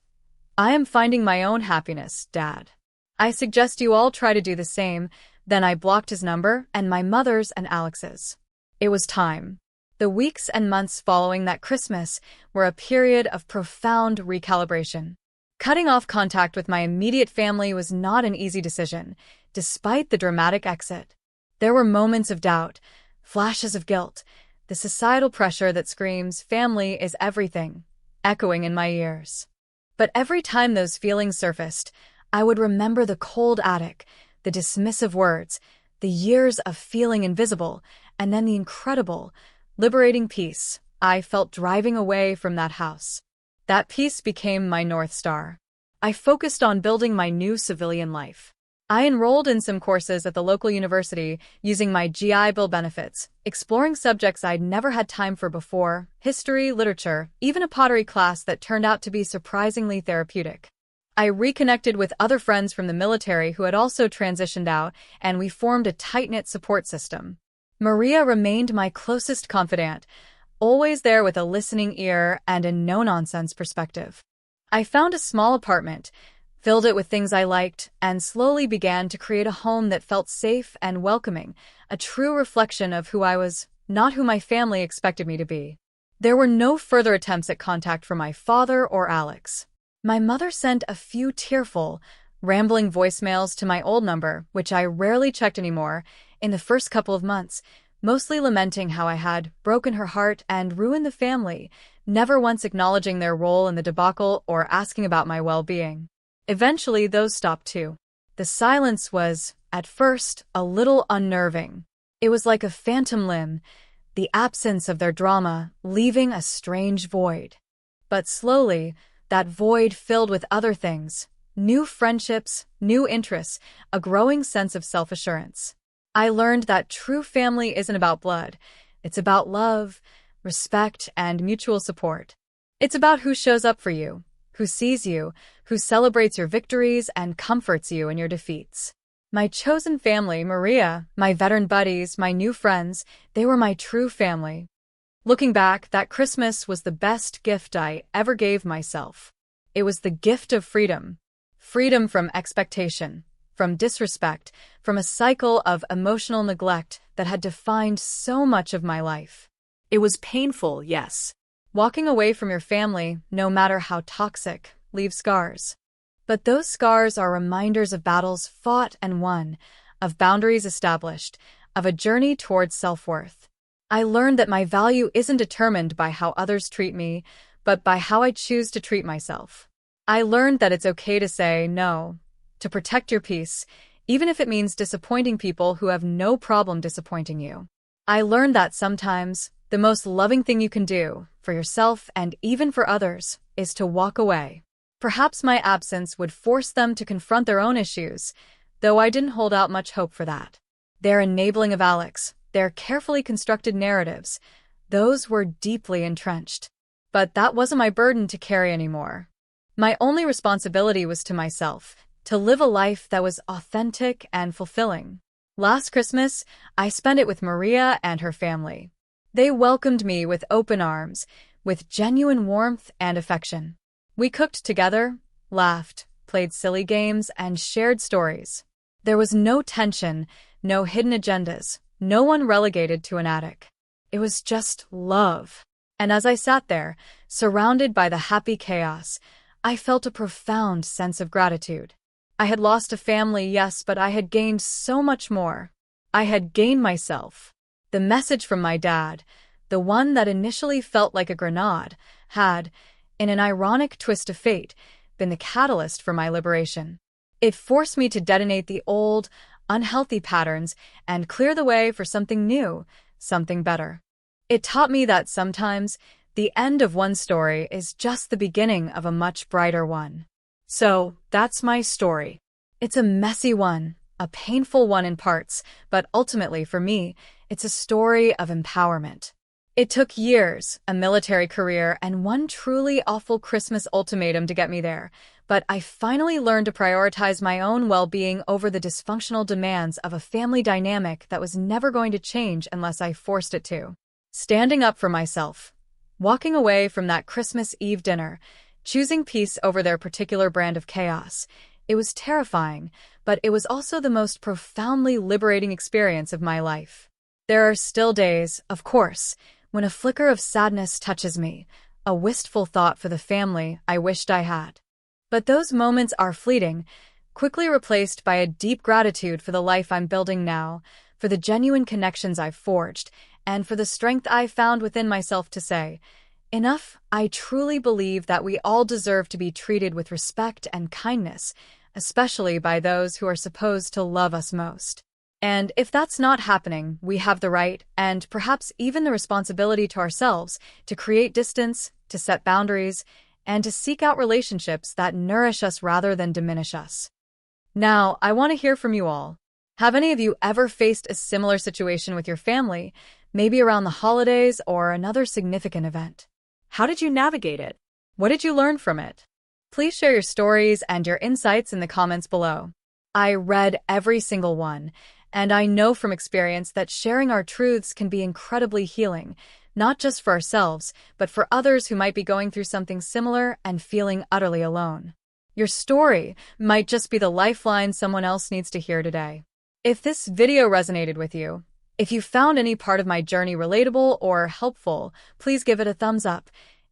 "I am finding my own happiness, Dad. I suggest you all try to do the same." Then I blocked his number and my mother's and Alex's. It was time. The weeks and months following that Christmas were a period of profound recalibration. Cutting off contact with my immediate family was not an easy decision, despite the dramatic exit. There were moments of doubt, flashes of guilt, the societal pressure that screams, "Family is everything," echoing in my ears. But every time those feelings surfaced, I would remember the cold attic, the dismissive words, the years of feeling invisible, and then the incredible, liberating peace I felt driving away from that house. That peace became my North Star. I focused on building my new civilian life. I enrolled in some courses at the local university using my GI Bill benefits, exploring subjects I'd never had time for before, history, literature, even a pottery class that turned out to be surprisingly therapeutic. I reconnected with other friends from the military who had also transitioned out, and we formed a tight-knit support system. Maria remained my closest confidant, always there with a listening ear and a no-nonsense perspective. I found a small apartment, filled it with things I liked, and slowly began to create a home that felt safe and welcoming, a true reflection of who I was, not who my family expected me to be. There were no further attempts at contact from my father or Alex. My mother sent a few tearful, rambling voicemails to my old number, which I rarely checked anymore, in the first couple of months, mostly lamenting how I had broken her heart and ruined the family, never once acknowledging their role in the debacle or asking about my well-being. Eventually, those stopped too. The silence was, at first, a little unnerving. It was like a phantom limb, the absence of their drama, leaving a strange void. But slowly, that void filled with other things, new friendships, new interests, a growing sense of self-assurance. I learned that true family isn't about blood. It's about love, respect, and mutual support. It's about who shows up for you, who sees you, who celebrates your victories and comforts you in your defeats. My chosen family, Maria, my veteran buddies, my new friends, they were my true family. Looking back, that Christmas was the best gift I ever gave myself. It was the gift of freedom. Freedom from expectation, from disrespect, from a cycle of emotional neglect that had defined so much of my life. It was painful, yes. Walking away from your family, no matter how toxic, leaves scars. But those scars are reminders of battles fought and won, of boundaries established, of a journey towards self-worth. I learned that my value isn't determined by how others treat me, but by how I choose to treat myself. I learned that it's okay to say no, to protect your peace, even if it means disappointing people who have no problem disappointing you. I learned that sometimes the most loving thing you can do, for yourself and even for others, is to walk away. Perhaps my absence would force them to confront their own issues, though I didn't hold out much hope for that. Their enabling of Alex, their carefully constructed narratives, those were deeply entrenched. But that wasn't my burden to carry anymore. My only responsibility was to myself, to live a life that was authentic and fulfilling. Last Christmas, I spent it with Maria and her family. They welcomed me with open arms, with genuine warmth and affection. We cooked together, laughed, played silly games, and shared stories. There was no tension, no hidden agendas, no one relegated to an attic. It was just love. And as I sat there, surrounded by the happy chaos, I felt a profound sense of gratitude. I had lost a family, yes, but I had gained so much more. I had gained myself. The message from my dad, the one that initially felt like a grenade, had, in an ironic twist of fate, been the catalyst for my liberation. It forced me to detonate the old, unhealthy patterns and clear the way for something new, something better. It taught me that sometimes the end of one story is just the beginning of a much brighter one. So, that's my story. It's a messy one, a painful one in parts, but ultimately, for me, it's a story of empowerment. It took years, a military career, and one truly awful Christmas ultimatum to get me there, but I finally learned to prioritize my own well-being over the dysfunctional demands of a family dynamic that was never going to change unless I forced it to. Standing up for myself, walking away from that Christmas Eve dinner, choosing peace over their particular brand of chaos. It was terrifying, but it was also the most profoundly liberating experience of my life. There are still days, of course, when a flicker of sadness touches me, a wistful thought for the family I wished I had. But those moments are fleeting, quickly replaced by a deep gratitude for the life I'm building now, for the genuine connections I've forged, and for the strength I've found within myself to say, enough. I truly believe that we all deserve to be treated with respect and kindness, especially by those who are supposed to love us most. And if that's not happening, we have the right, and perhaps even the responsibility to ourselves, to create distance, to set boundaries, and to seek out relationships that nourish us rather than diminish us. Now, I want to hear from you all. Have any of you ever faced a similar situation with your family, maybe around the holidays or another significant event? How did you navigate it? What did you learn from it? Please share your stories and your insights in the comments below. I read every single one, and I know from experience that sharing our truths can be incredibly healing, not just for ourselves, but for others who might be going through something similar and feeling utterly alone. Your story might just be the lifeline someone else needs to hear today. If this video resonated with you, if you found any part of my journey relatable or helpful, please give it a thumbs up.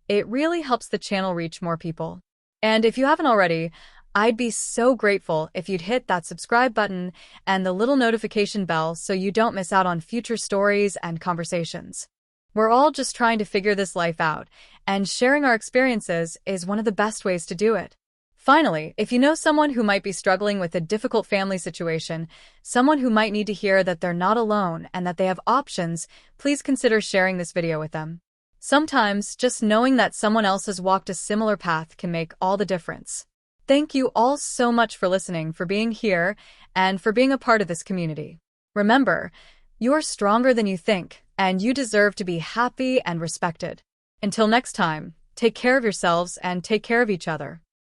It really helps the channel reach more people. And if you haven't already, I'd be so grateful if you'd hit that subscribe button and the little notification bell so you don't miss out on future stories and conversations. We're all just trying to figure this life out, and sharing our experiences is one of the best ways to do it. Finally, if you know someone who might be struggling with a difficult family situation, someone who might need to hear that they're not alone and that they have options, please consider sharing this video with them. Sometimes, just knowing that someone else has walked a similar path can make all the difference. Thank you all so much for listening, for being here, and for being a part of this community. Remember, you're stronger than you think, and you deserve to be happy and respected. Until next time, take care of yourselves and take care of each other.